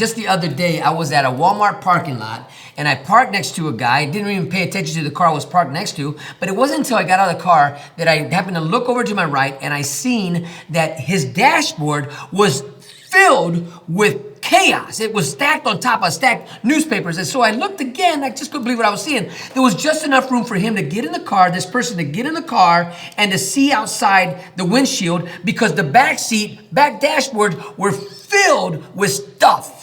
just the other day, I was at a Walmart parking lot and I parked next to a guy. Didn't even pay attention to the car I was parked next to, but it wasn't until I got out of the car that I happened to look over to my right and I seen that his dashboard was filled with chaos. It was stacked on top of stacked newspapers. And so I looked again, I just couldn't believe what I was seeing. There was just enough room for him to get in the car, this person to get in the car and to see outside the windshield because the back dashboards were filled with stuff.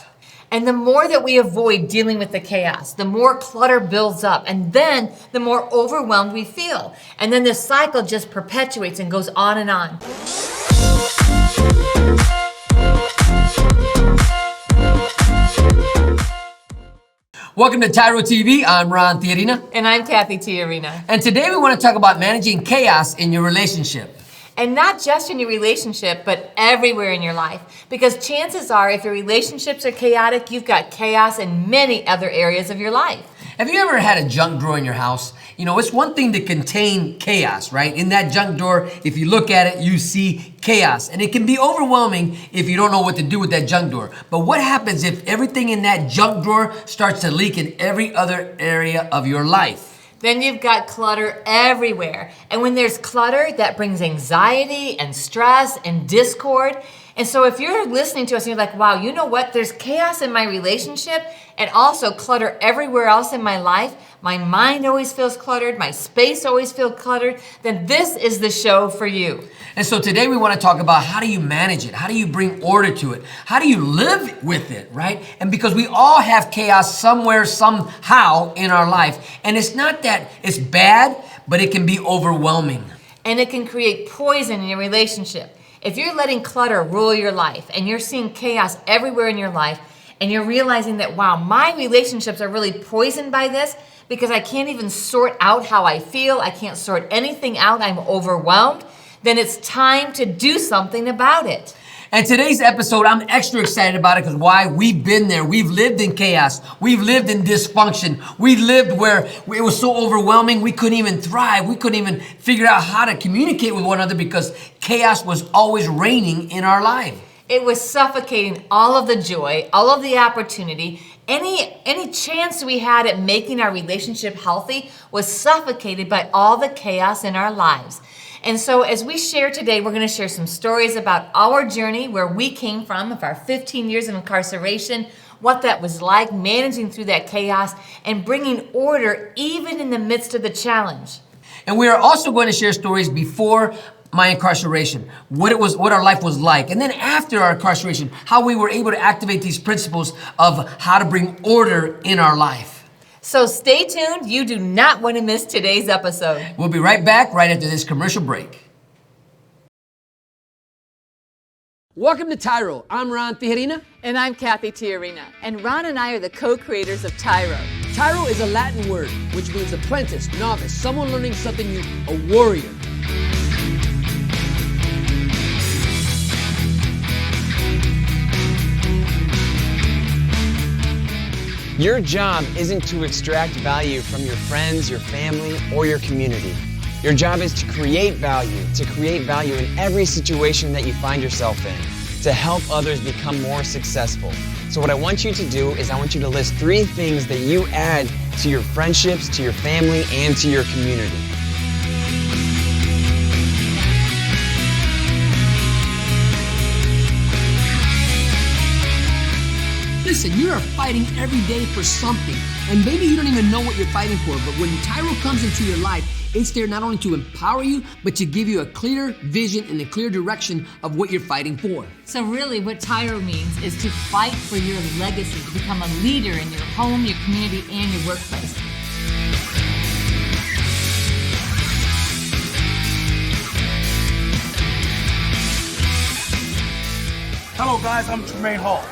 And the more that we avoid dealing with the chaos, the more clutter builds up, and then the more overwhelmed we feel. And then this cycle just perpetuates and goes on and on. Welcome to TYRO TV. I'm Ron Tijerina. And I'm Cathy Tijerina. And today we want to talk about managing chaos in your relationship. And not just in your relationship, but everywhere in your life. Because chances are, if your relationships are chaotic, you've got chaos in many other areas of your life. Have you ever had a junk drawer in your house? You know, it's one thing to contain chaos, right? In that junk drawer, if you look at it, you see chaos. And it can be overwhelming if you don't know what to do with that junk drawer. But what happens if everything in that junk drawer starts to leak in every other area of your life? Then you've got clutter everywhere. And when there's clutter, that brings anxiety and stress and discord. And so if you're listening to us and you're like, wow, you know what? There's chaos in my relationship and also clutter everywhere else in my life. My mind always feels cluttered. My space always feels cluttered. Then this is the show for you. And so today we want to talk about how do you manage it? How do you bring order to it? How do you live with it, right? And because we all have chaos somewhere, somehow in our life. And it's not that it's bad, but it can be overwhelming. And it can create poison in your relationship. If you're letting clutter rule your life and you're seeing chaos everywhere in your life and you're realizing that, wow, my relationships are really poisoned by this because I can't even sort out how I feel, I can't sort anything out, I'm overwhelmed, then it's time to do something about it. And today's episode, I'm extra excited about it because why? We've been there. We've lived in chaos. We've lived in dysfunction. We lived where it was so overwhelming we couldn't even thrive. We couldn't even figure out how to communicate with one another because chaos was always reigning in our life. It was suffocating all of the joy, all of the opportunity. Any chance we had at making our relationship healthy was suffocated by all the chaos in our lives. And so as we share today, we're going to share some stories about our journey, where we came from, of our 15 years of incarceration, what that was like, managing through that chaos, and bringing order even in the midst of the challenge. And we are also going to share stories before my incarceration, what our life was like, and then after our incarceration, how we were able to activate these principles of how to bring order in our life. So stay tuned. You do not want to miss today's episode. We'll be right back right after this commercial break. Welcome to TYRO. I'm Ron Tijerina. And I'm Cathy Tijerina. And Ron and I are the co-creators of TYRO. TYRO is a Latin word, which means apprentice, novice, someone learning something new, a warrior. Your job isn't to extract value from your friends, your family, or your community. Your job is to create value in every situation that you find yourself in, to help others become more successful. So what I want you to do is I want you to list 3 things that you add to your friendships, to your family, and to your community. Listen, you are fighting every day for something, and maybe you don't even know what you're fighting for, but when TYRO comes into your life, it's there not only to empower you, but to give you a clear vision and a clear direction of what you're fighting for. So really what TYRO means is to fight for your legacy, to become a leader in your home, your community, and your workplace. Hello guys, I'm Tremaine Hall,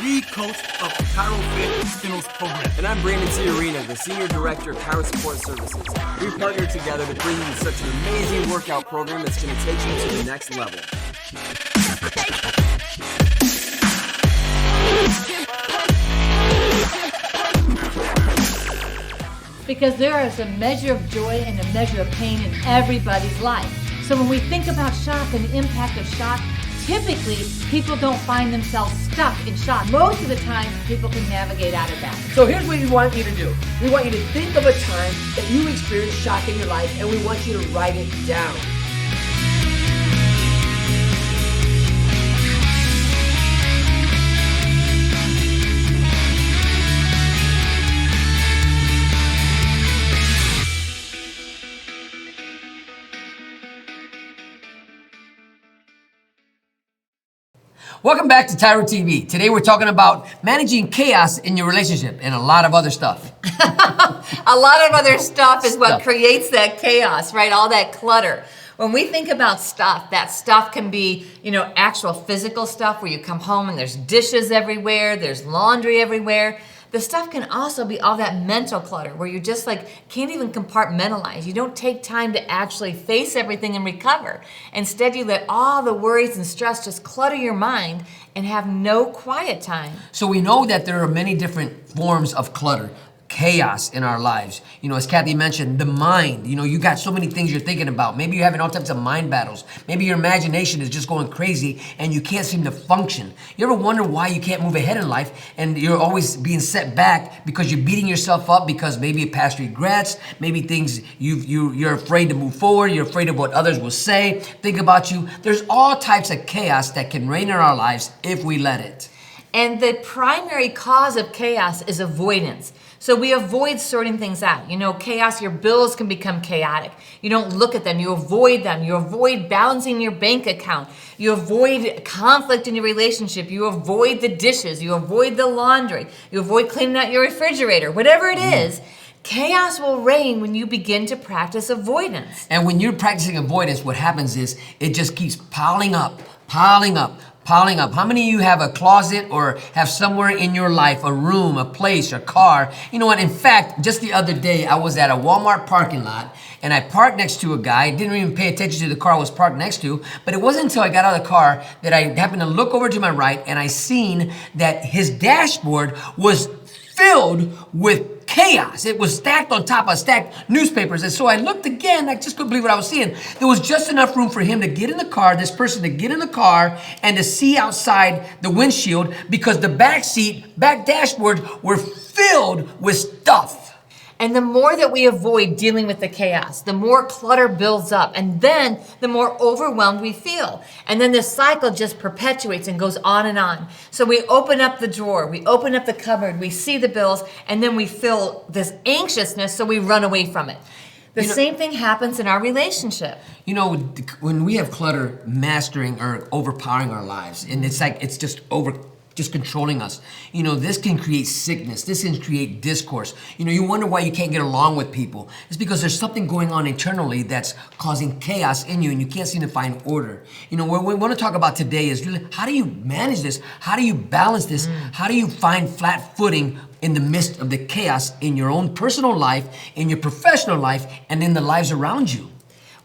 lead coach of the TYRO Fit Skills Program. And I'm Brandon Tijerina, the Senior Director of TYRO Support Services. We've partnered together to bring you such an amazing workout program that's going to take you to the next level. Because there is a measure of joy and a measure of pain in everybody's life. So when we think about shock and the impact of shock, typically people don't find themselves stuck in shock. Most of the time, people can navigate out of that. So here's what we want you to do. We want you to think of a time that you experienced shock in your life, and we want you to write it down. Welcome back to TYRO TV. Today we're talking about managing chaos in your relationship and a lot of other stuff. A lot of other stuff is what creates that chaos, right? All that clutter. When we think about stuff, that stuff can be, actual physical stuff where you come home and there's dishes everywhere, there's laundry everywhere. The stuff can also be all that mental clutter where you just can't even compartmentalize. You don't take time to actually face everything and recover. Instead, you let all the worries and stress just clutter your mind and have no quiet time. So we know that there are many different forms of clutter. Chaos in our lives. As Cathy mentioned, the mind, you got so many things you're thinking about. Maybe you're having all types of mind battles. Maybe your imagination is just going crazy and you can't seem to function. You ever wonder why you can't move ahead in life and you're always being set back because you're beating yourself up because maybe past regrets, maybe things you're afraid to move forward, you're afraid of what others will say, think about you. There's all types of chaos that can reign in our lives if we let it. And the primary cause of chaos is avoidance. So we avoid sorting things out. Chaos, your bills can become chaotic. You don't look at them, you avoid them. You avoid balancing your bank account. You avoid conflict in your relationship. You avoid the dishes. You avoid the laundry. You avoid cleaning out your refrigerator. Whatever it is, chaos will reign when you begin to practice avoidance. And when you're practicing avoidance, what happens is it just keeps piling up, piling up. Piling up. How many of you have a closet or have somewhere in your life, a room, a place, a car? You know what? In fact, just the other day, I was at a Walmart parking lot and I parked next to a guy. Didn't even pay attention to the car I was parked next to. But it wasn't until I got out of the car that I happened to look over to my right and I seen that his dashboard was filled with chaos. It was stacked on top of stacked newspapers. And so I looked again, I just couldn't believe what I was seeing. There was just enough room for him to get in the car, this person to get in the car and to see outside the windshield because the back dashboard were filled with stuff. And the more that we avoid dealing with the chaos, the more clutter builds up, and then the more overwhelmed we feel. And then this cycle just perpetuates and goes on and on. So we open up the drawer, we open up the cupboard, we see the bills, and then we feel this anxiousness, so we run away from it. The same thing happens in our relationship. When we have clutter mastering or overpowering our lives, and it's just controlling us. This can create sickness. This can create discourse. You wonder why you can't get along with people. It's because there's something going on internally that's causing chaos in you and you can't seem to find order. What we want to talk about today is really how do you manage this? How do you balance this? How do you find flat footing in the midst of the chaos in your own personal life, in your professional life, and in the lives around you?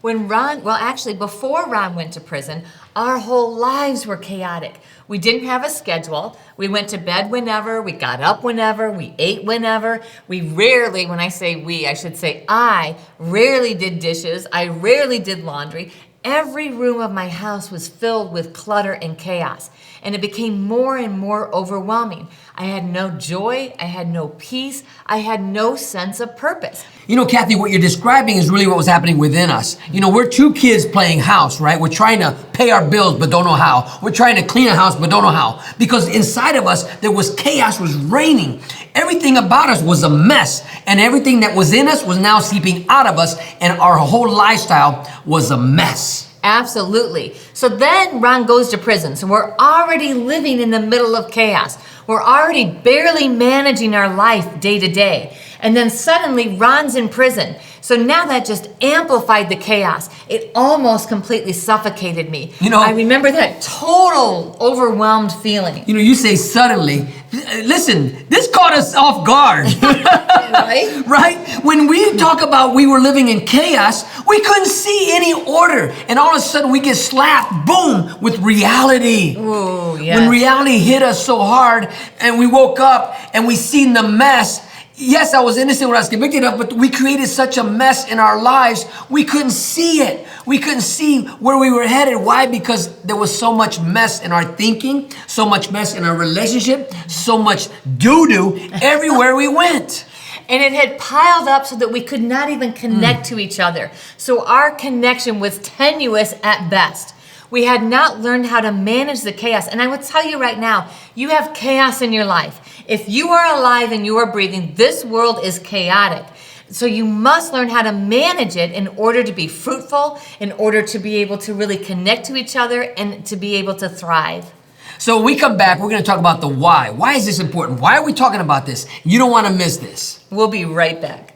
Before Ron went to prison, our whole lives were chaotic. We didn't have a schedule. We went to bed whenever, we got up whenever, we ate whenever. We rarely, when I say we, I should say I rarely did dishes. I rarely did laundry. Every room of my house was filled with clutter and chaos, and it became more and more overwhelming. I had no joy, I had no peace, I had no sense of purpose. Cathy, what you're describing is really what was happening within us. We're two kids playing house, right? We're trying to pay our bills, but don't know how. We're trying to clean a house, but don't know how. Because inside of us, there was chaos was reigning. Everything about us was a mess, and everything that was in us was now seeping out of us, and our whole lifestyle was a mess. Absolutely. So then Ron goes to prison. So we're already living in the middle of chaos. We're already barely managing our life day to day. And then suddenly Ron's in prison. So now that just amplified the chaos. It almost completely suffocated me. I remember that total overwhelmed feeling. You say suddenly. Listen, this caught us off guard. Right? Right? When we talk about we were living in chaos, we couldn't see any order. And all of a sudden we get slapped, boom, with reality. Ooh, yes. When reality hit us so hard and we woke up and we seen the mess, Yes, I was innocent when I was convicted of, but we created such a mess in our lives, we couldn't see it. We couldn't see where we were headed. Why? Because there was so much mess in our thinking, so much mess in our relationship, so much doo-doo everywhere we went. And it had piled up so that we could not even connect to each other. So our connection was tenuous at best. We had not learned how to manage the chaos. And I will tell you right now, you have chaos in your life. If you are alive and you are breathing, this world is chaotic. So you must learn how to manage it in order to be fruitful, in order to be able to really connect to each other and to be able to thrive. So when we come back, we're going to talk about the why. Why is this important? Why are we talking about this? You don't want to miss this. We'll be right back.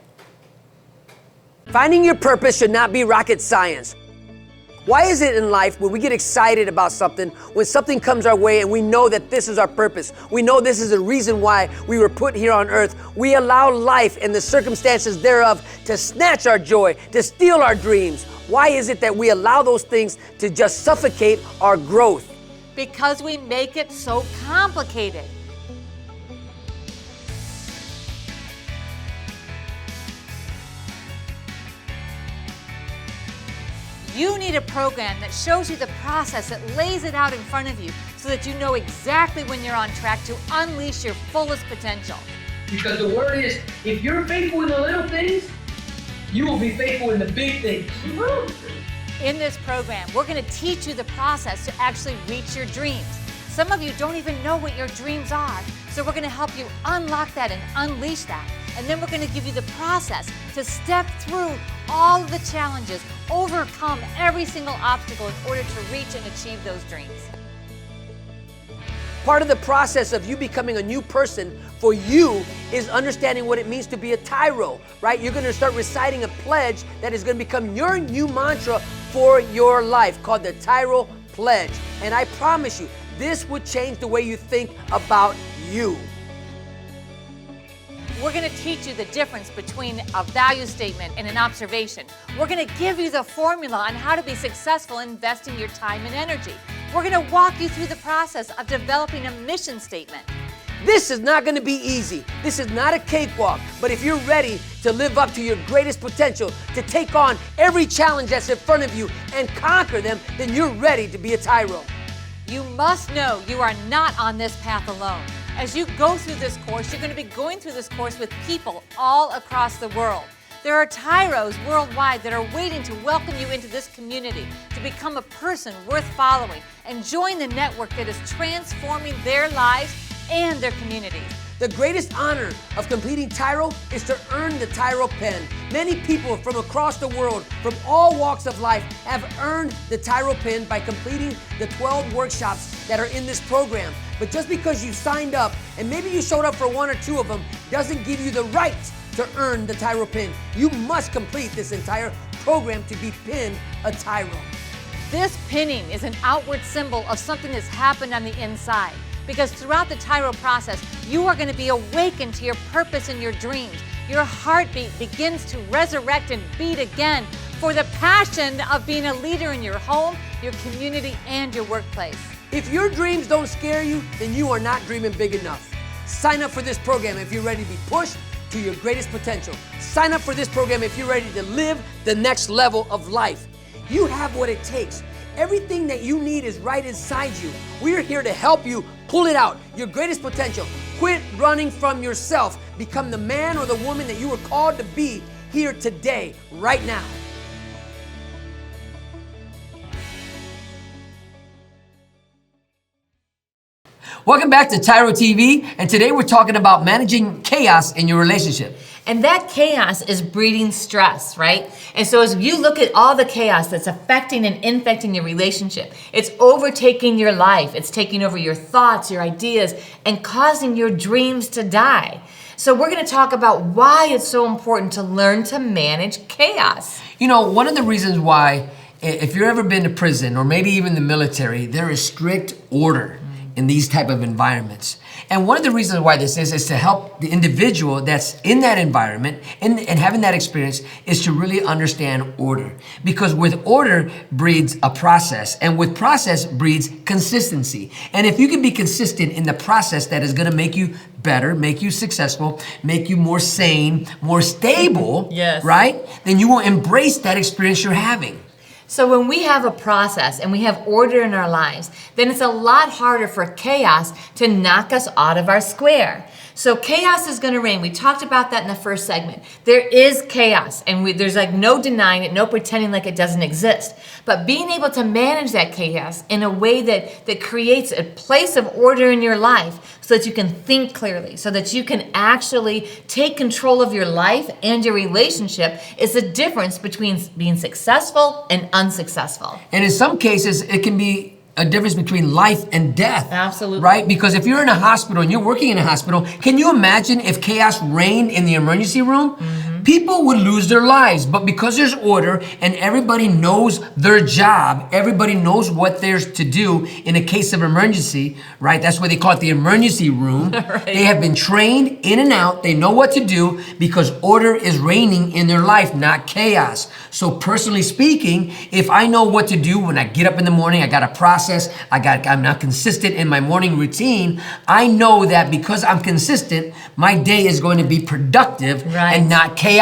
Finding your purpose should not be rocket science. Why is it in life when we get excited about something, when something comes our way and we know that this is our purpose, we know this is the reason why we were put here on earth, we allow life and the circumstances thereof to snatch our joy, to steal our dreams? Why is it that we allow those things to just suffocate our growth? Because we make it so complicated. You need a program that shows you the process, that lays it out in front of you so that you know exactly when you're on track to unleash your fullest potential. Because the word is, if you're faithful in the little things, you will be faithful in the big things. In this program, we're going to teach you the process to actually reach your dreams. Some of you don't even know what your dreams are, so we're going to help you unlock that and unleash that. And then we're going to give you the process to step through all of the challenges, overcome every single obstacle in order to reach and achieve those dreams. Part of the process of you becoming a new person for you is understanding what it means to be a TYRO, right? You're going to start reciting a pledge that is going to become your new mantra for your life, called the TYRO Pledge. And I promise you, this would change the way you think about you. We're going to teach you the difference between a value statement and an observation. We're going to give you the formula on how to be successful in investing your time and energy. We're going to walk you through the process of developing a mission statement. This is not going to be easy. This is not a cakewalk. But if you're ready to live up to your greatest potential, to take on every challenge that's in front of you and conquer them, then you're ready to be a TYRO. You must know you are not on this path alone. As you go through this course, you're going to be going through this course with people all across the world. There are TYROs worldwide that are waiting to welcome you into this community, to become a person worth following and join the network that is transforming their lives and their communities. The greatest honor of completing TYRO is to earn the TYRO pen. Many people from across the world, from all walks of life, have earned the TYRO pen by completing the 12 workshops that are in this program. But just because you signed up, and maybe you showed up for one or two of them, doesn't give you the right to earn the TYRO pin. You must complete this entire program to be pinned a TYRO. This pinning is an outward symbol of something that's happened on the inside. Because throughout the TYRO process, you are going to be awakened to your purpose and your dreams. Your heartbeat begins to resurrect and beat again for the passion of being a leader in your home, your community, and your workplace. If your dreams don't scare you, then you are not dreaming big enough. Sign up for this program if you're ready to be pushed to your greatest potential. Sign up for this program if you're ready to live the next level of life. You have what it takes. Everything that you need is right inside you. We're here to help you pull it out, your greatest potential. Quit running from yourself. Become the man or the woman that you were called to be here today, right now. Welcome back to TYRO TV, and today we're talking about managing chaos in your relationship. And that chaos is breeding stress, right? And so as you look at all the chaos that's affecting and infecting your relationship, it's overtaking your life, it's taking over your thoughts, your ideas, and causing your dreams to die. So we're going to talk about why it's so important to learn to manage chaos. You know, one of the reasons why, if you've ever been to prison or maybe even the military, there is strict order. in these type of environments. And one of the reasons why this is to help the individual that's in that environment and having that experience is to really understand order. Because with order breeds a process, and with process breeds consistency. And if you can be consistent in the process that is going to make you better, make you successful, make you more sane, more stable, yes, right? Then you will embrace that experience you're having. So when we have a process and we have order in our lives, then it's a lot harder for chaos to knock us out of our square. So chaos is going to reign. We talked about that in the first segment. There is chaos, and there's like no denying it, no pretending like it doesn't exist. But being able to manage that chaos in a way that creates a place of order in your life so that you can think clearly, so that you can actually take control of your life and your relationship is the difference between being successful and unsuccessful. And in some cases, it can be a difference between life and death. Absolutely. Right? Because if you're in a hospital and you're working in a hospital, can you imagine if chaos reigned in the emergency room? People would lose their lives. But because there's order and everybody knows their job, everybody knows what there's to do in a case of emergency, right? That's why they call it the emergency room. Right. They have been trained in and out. They know what to do because order is reigning in their life, not chaos. So personally speaking, if I know what to do when I get up in the morning, I got a process, I'm not consistent in my morning routine, I know that because I'm consistent, my day is going to be productive and not chaotic.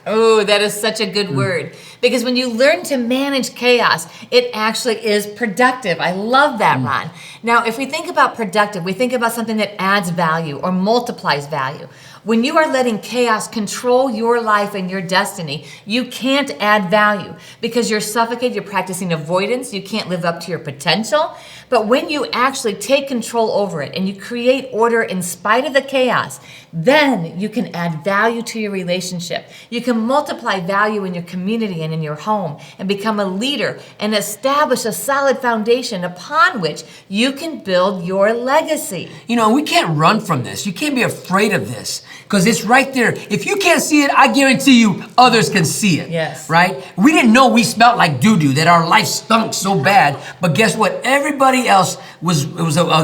Oh, that is such a good word. Because when you learn to manage chaos, it actually is productive. I love that, Ron. Now, if we think about productive, we think about something that adds value or multiplies value. When you are letting chaos control your life and your destiny, you can't add value because you're suffocated, you're practicing avoidance, you can't live up to your potential. But when you actually take control over it and you create order in spite of the chaos, then you can add value to your relationship. You can multiply value in your community and in your home and become a leader and establish a solid foundation upon which you can build your legacy. You know, we can't run from this. You can't be afraid of this because it's right there. If you can't see it, I guarantee you others can see it. Yes. Right? We didn't know we smelled like doo-doo, that our life stunk so bad. But guess what? Everybody else was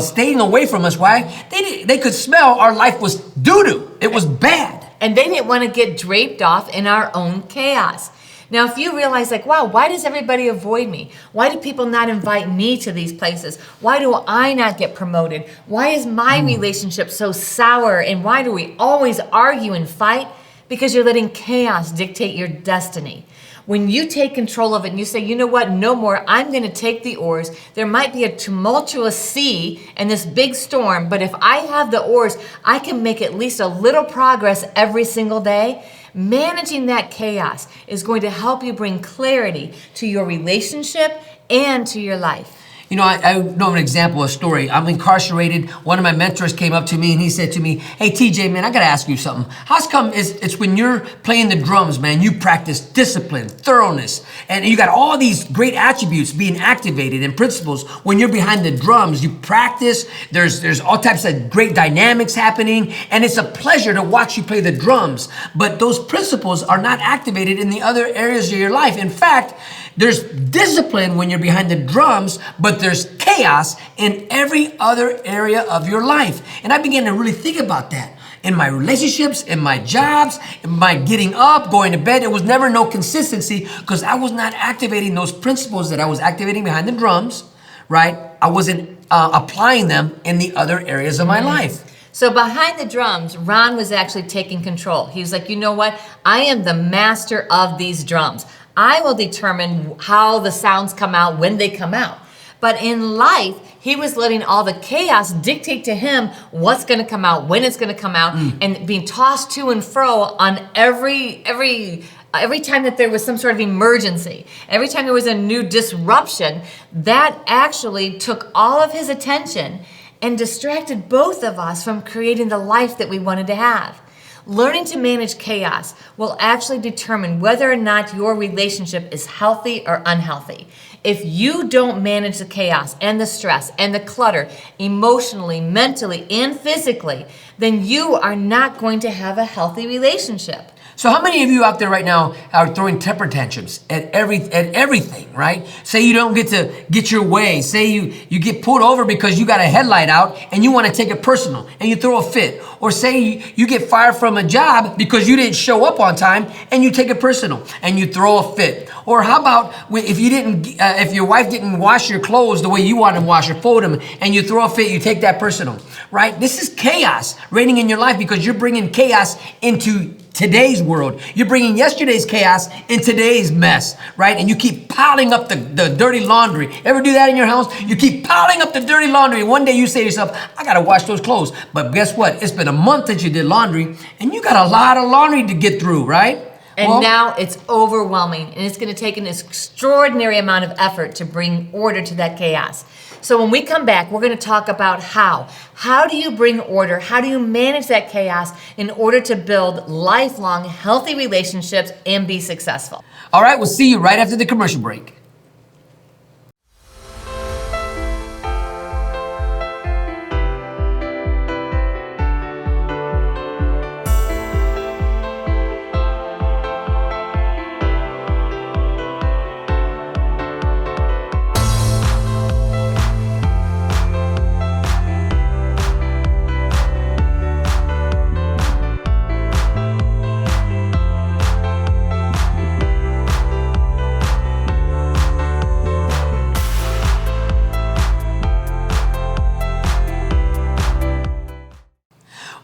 staying away from us. Why? They could smell our life was doo-doo. It was bad. And they didn't want to get draped off in our own chaos. Now, if you realize like, wow, why does everybody avoid me? Why do people not invite me to these places? Why do I not get promoted? Why is my relationship so sour? And why do we always argue and fight? Because you're letting chaos dictate your destiny. When you take control of it and you say, you know what, no more, I'm going to take the oars. There might be a tumultuous sea and this big storm, but if I have the oars, I can make at least a little progress every single day. Managing that chaos is going to help you bring clarity to your relationship and to your life. You know, I know an example, a story. I'm incarcerated. One of my mentors came up to me and he said to me, hey, TJ, man, I got to ask you something. How's come it's when you're playing the drums, man, you practice discipline, thoroughness, and you got all these great attributes being activated and principles. When you're behind the drums, you practice. There's all types of great dynamics happening, and it's a pleasure to watch you play the drums. But those principles are not activated in the other areas of your life. In fact, there's discipline when you're behind the drums, but there's chaos in every other area of your life. And I began to really think about that. In my relationships, in my jobs, in my getting up, going to bed, there was never no consistency because I was not activating those principles that I was activating behind the drums, right? I wasn't applying them in the other areas of my life. So behind the drums, Ron was actually taking control. He was like, you know what? I am the master of these drums. I will determine how the sounds come out when they come out. But in life, he was letting all the chaos dictate to him what's going to come out, when it's going to come out, and being tossed to and fro on every time that there was some sort of emergency, every time there was a new disruption, that actually took all of his attention and distracted both of us from creating the life that we wanted to have. Learning to manage chaos will actually determine whether or not your relationship is healthy or unhealthy. If you don't manage the chaos and the stress and the clutter emotionally, mentally, and physically, then you are not going to have a healthy relationship. So how many of you out there right now are throwing temper tantrums at everything, right? Say you don't get your way. Say you get pulled over because you got a headlight out and you want to take it personal and you throw a fit. Or say you get fired from a job because you didn't show up on time and you take it personal and you throw a fit. Or how about if your wife didn't wash your clothes the way you want them washed or fold them and you throw a fit, you take that personal, right? This is chaos reigning in your life because you're bringing chaos into today's world. You're bringing yesterday's chaos in today's mess, right? And you keep piling up the dirty laundry. Ever do that in your house? You keep piling up the dirty laundry. One day you say to yourself, I gotta wash those clothes. But guess what? It's been a month since you did laundry and you got a lot of laundry to get through, right? And now it's overwhelming, and it's going to take an extraordinary amount of effort to bring order to that chaos. So when we come back, we're going to talk about how. How do you bring order? How do you manage that chaos in order to build lifelong, healthy relationships and be successful? All right, we'll see you right after the commercial break.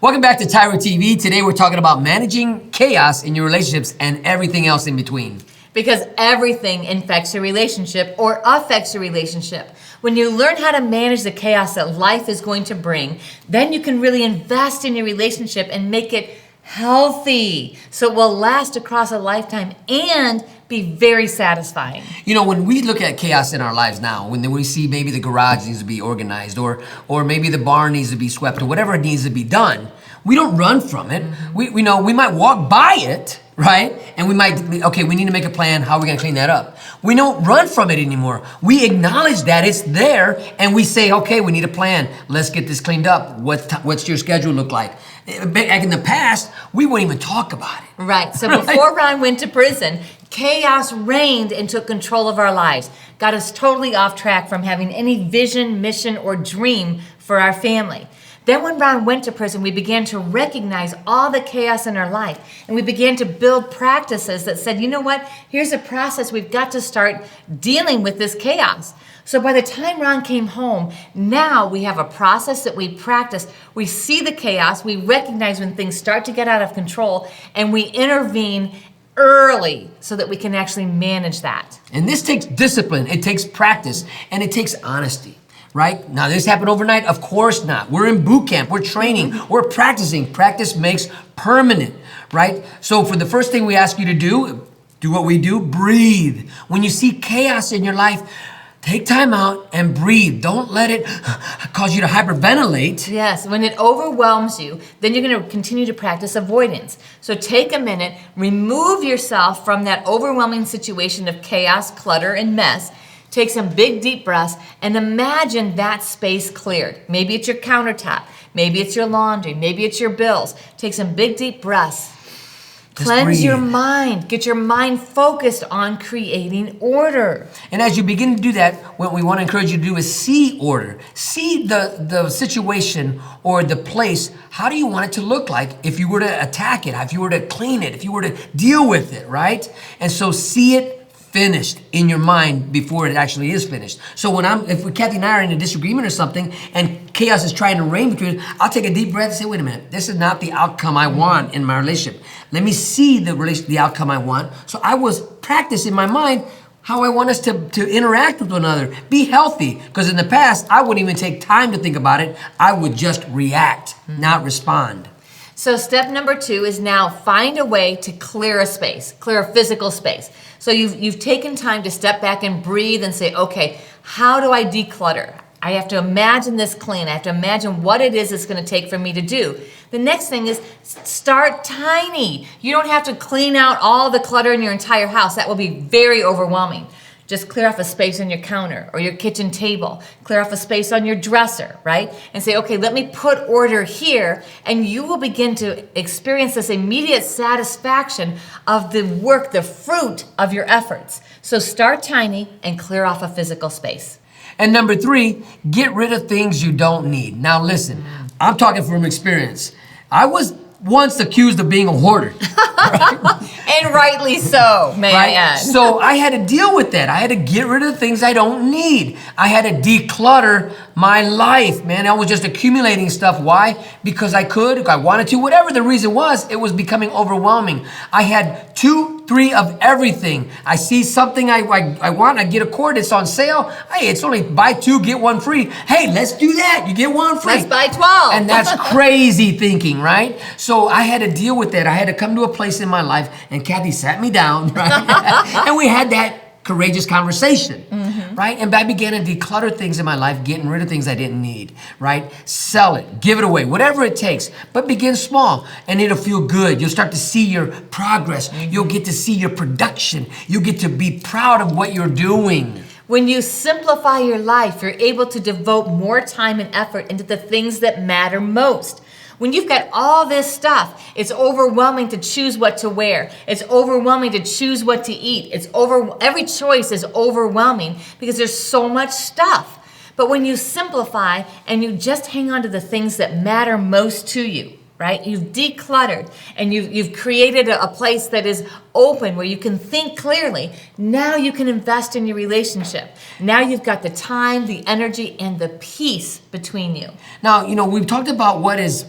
Welcome back to TYRO TV. Today we're talking about managing chaos in your relationships and everything else in between. Because everything infects your relationship or affects your relationship. When you learn how to manage the chaos that life is going to bring, then you can really invest in your relationship and make it healthy so it will last across a lifetime and be very satisfying. You know, when we look at chaos in our lives now, when we see maybe the garage needs to be organized or maybe the barn needs to be swept or whatever needs to be done, we don't run from it. We know we might walk by it, right? And we might, okay, we need to make a plan. How are we going to clean that up? We don't run from it anymore. We acknowledge that it's there and we say, okay, we need a plan. Let's get this cleaned up. What's your schedule look like? Back in the past, we wouldn't even talk about it. Right. So before Ron went to prison, chaos reigned and took control of our lives. Got us totally off track from having any vision, mission, or dream for our family. Then when Ron went to prison, we began to recognize all the chaos in our life. And we began to build practices that said, you know what? Here's a process. We've got to start dealing with this chaos. So by the time Ron came home, now we have a process that we practice. We see the chaos. We recognize when things start to get out of control. And we intervene early so that we can actually manage that. And this takes discipline. It takes practice. And it takes honesty. Right? Now, this happened overnight? Of course not. We're in boot camp. We're training. We're practicing. Practice makes permanent, right? So for the first thing we ask you to do what we do, breathe. When you see chaos in your life, take time out and breathe. Don't let it cause you to hyperventilate. Yes, when it overwhelms you, then you're going to continue to practice avoidance. So take a minute, remove yourself from that overwhelming situation of chaos, clutter, and mess. Take some big deep breaths and imagine that space cleared. Maybe it's your countertop, maybe it's your laundry, maybe it's your bills. Take some big deep breaths. Cleanse your mind. Get your mind focused on creating order. And as you begin to do that, what we want to encourage you to do is see order. See the situation or the place. How do you want it to look like if you were to attack it, if you were to clean it, if you were to deal with it, right? And so see it finished in your mind before it actually is finished. So if Kathy and I are in a disagreement or something and chaos is trying to reign between us, I'll take a deep breath and say, wait a minute, this is not the outcome I want in my relationship. Let me see the outcome I want. So I was practice in my mind how I want us to interact with one another. Be healthy. Because in the past, I wouldn't even take time to think about it. I would just react, not respond. So step number 2 is now find a way to clear a space, clear a physical space. So you've taken time to step back and breathe and say, okay, how do I declutter? I have to imagine this clean. I have to imagine what it is it's going to take for me to do. The next thing is start tiny. You don't have to clean out all the clutter in your entire house. That will be very overwhelming. Just clear off a space on your counter or your kitchen table. Clear off a space on your dresser, right? And say, okay, let me put order here, and you will begin to experience this immediate satisfaction of the work, the fruit of your efforts. So start tiny and clear off a physical space. And number 3, get rid of things you don't need. Now listen, I'm talking from experience. I was once accused of being a hoarder. And rightly so, may I add. So I had to deal with that. I had to get rid of the things I don't need. I had to declutter my life, man. I was just accumulating stuff. Why? Because I could, if I wanted to, whatever the reason was, it was becoming overwhelming. I had 2, 3 of everything. I see something I want, I get a cord, it's on sale. Hey, it's only buy 2, get 1 free. Hey, let's do that. You get 1 free. Let's buy 12. And that's crazy thinking, right? So I had to deal with that. I had to come to a place in my life, and Cathy sat me down, right? And we had that courageous conversation, right? And I began to declutter things in my life, getting rid of things I didn't need, right? Sell it, give it away, whatever it takes, but begin small and it'll feel good. You'll start to see your progress. You'll get to see your production. You'll get to be proud of what you're doing. When you simplify your life, you're able to devote more time and effort into the things that matter most. When you've got all this stuff, it's overwhelming to choose what to wear. It's overwhelming to choose what to eat. Every choice is overwhelming because there's so much stuff. But when you simplify and you just hang on to the things that matter most to you, right? You've decluttered and you've created a place that is open where you can think clearly. Now you can invest in your relationship. Now you've got the time, the energy, and the peace between you. Now, we've talked about what is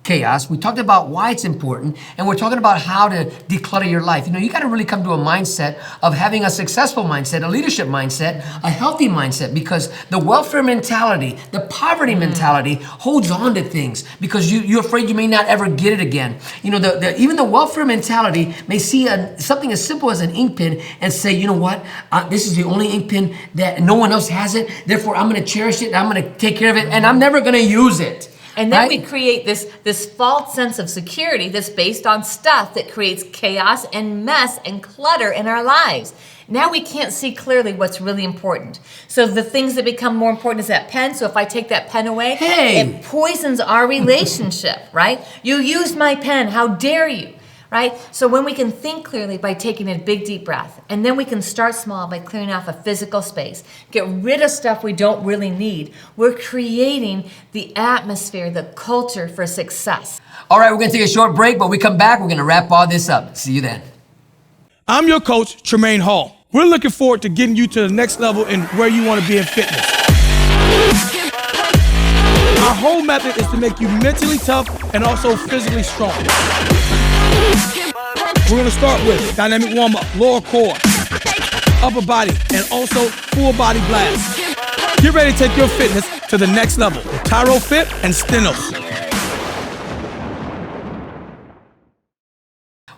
chaos. We talked about why it's important, and we're talking about how to declutter your life. You got to really come to a mindset of having a successful mindset, a leadership mindset, a healthy mindset, because the welfare mentality, the poverty mentality holds on to things because you're afraid you may not ever get it again. Even the welfare mentality may see something as simple as an ink pen and say, you know what, this is the only ink pen that no one else has it, therefore I'm going to cherish it, I'm going to take care of it, and I'm never going to use it. And then right? we create this false sense of security that's based on stuff that creates chaos and mess and clutter in our lives. Now we can't see clearly what's really important. So the things that become more important is that pen. So if I take that pen away, it poisons our relationship, right? You used my pen, how dare you? Right? So when we can think clearly by taking a big deep breath, and then we can start small by clearing off a physical space, get rid of stuff we don't really need, we're creating the atmosphere, the culture for success. All right, we're going to take a short break, but we come back, we're going to wrap all this up. See you then. I'm your coach, Tremaine Hall. We're looking forward to getting you to the next level in where you want to be in fitness. Our whole method is to make you mentally tough and also physically strong. We're going to start with dynamic warm-up, lower core, upper body, and also full body blast. Get ready to take your fitness to the next level with TYRO Fit and Stenos.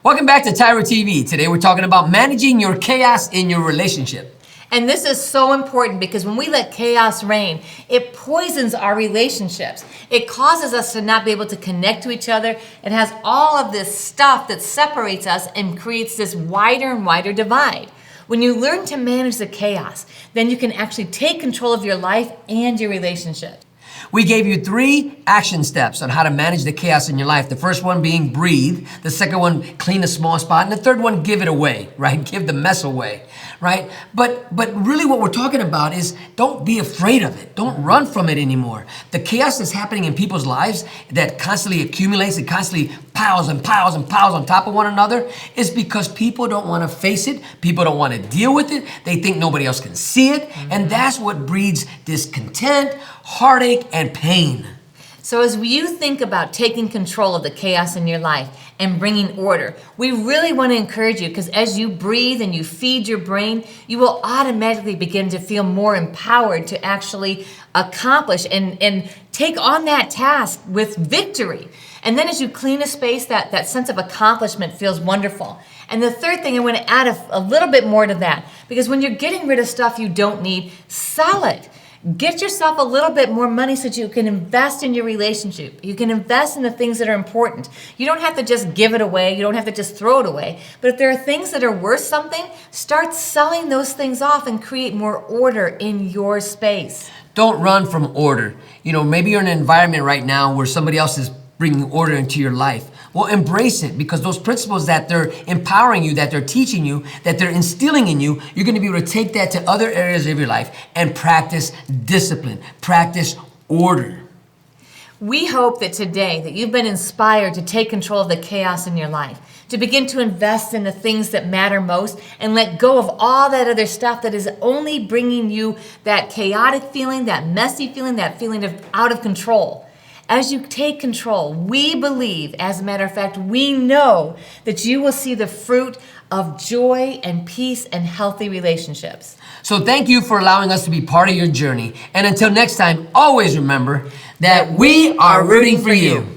Welcome back to TYRO TV. Today we're talking about managing your chaos in your relationship. And this is so important because when we let chaos reign, it poisons our relationships. It causes us to not be able to connect to each other. It has all of this stuff that separates us and creates this wider and wider divide. When you learn to manage the chaos, then you can actually take control of your life and your relationship. We gave you 3 action steps on how to manage the chaos in your life. The first one being breathe. The second one, clean a small spot. And the third one, give it away, right? Give the mess away, right? But really what we're talking about is don't be afraid of it. Don't run from it anymore. The chaos that's happening in people's lives that constantly accumulates and constantly piles and piles and piles on top of one another is because people don't want to face it. People don't want to deal with it. They think nobody else can see it. And that's what breeds discontent, heartache, and pain. So as you think about taking control of the chaos in your life and bringing order, we really want to encourage you because as you breathe and you feed your brain, you will automatically begin to feel more empowered to actually accomplish and take on that task with victory. And then as you clean a space, that sense of accomplishment feels wonderful. And the third thing, I want to add a little bit more to that because when you're getting rid of stuff you don't need, sell it. Get yourself a little bit more money so that you can invest in your relationship. You can invest in the things that are important. You don't have to just give it away. You don't have to just throw it away. But if there are things that are worth something, start selling those things off and create more order in your space. Don't run from order. You know, maybe you're in an environment right now where somebody else is bringing order into your life. Well, embrace it, because those principles that they're empowering you, that they're teaching you, that they're instilling in you, you're going to be able to take that to other areas of your life and practice discipline, practice order. We hope that today that you've been inspired to take control of the chaos in your life, to begin to invest in the things that matter most and let go of all that other stuff that is only bringing you that chaotic feeling, that messy feeling, that feeling of out of control. As you take control, we believe, as a matter of fact, we know that you will see the fruit of joy and peace and healthy relationships. So thank you for allowing us to be part of your journey. And until next time, always remember that we are rooting for you.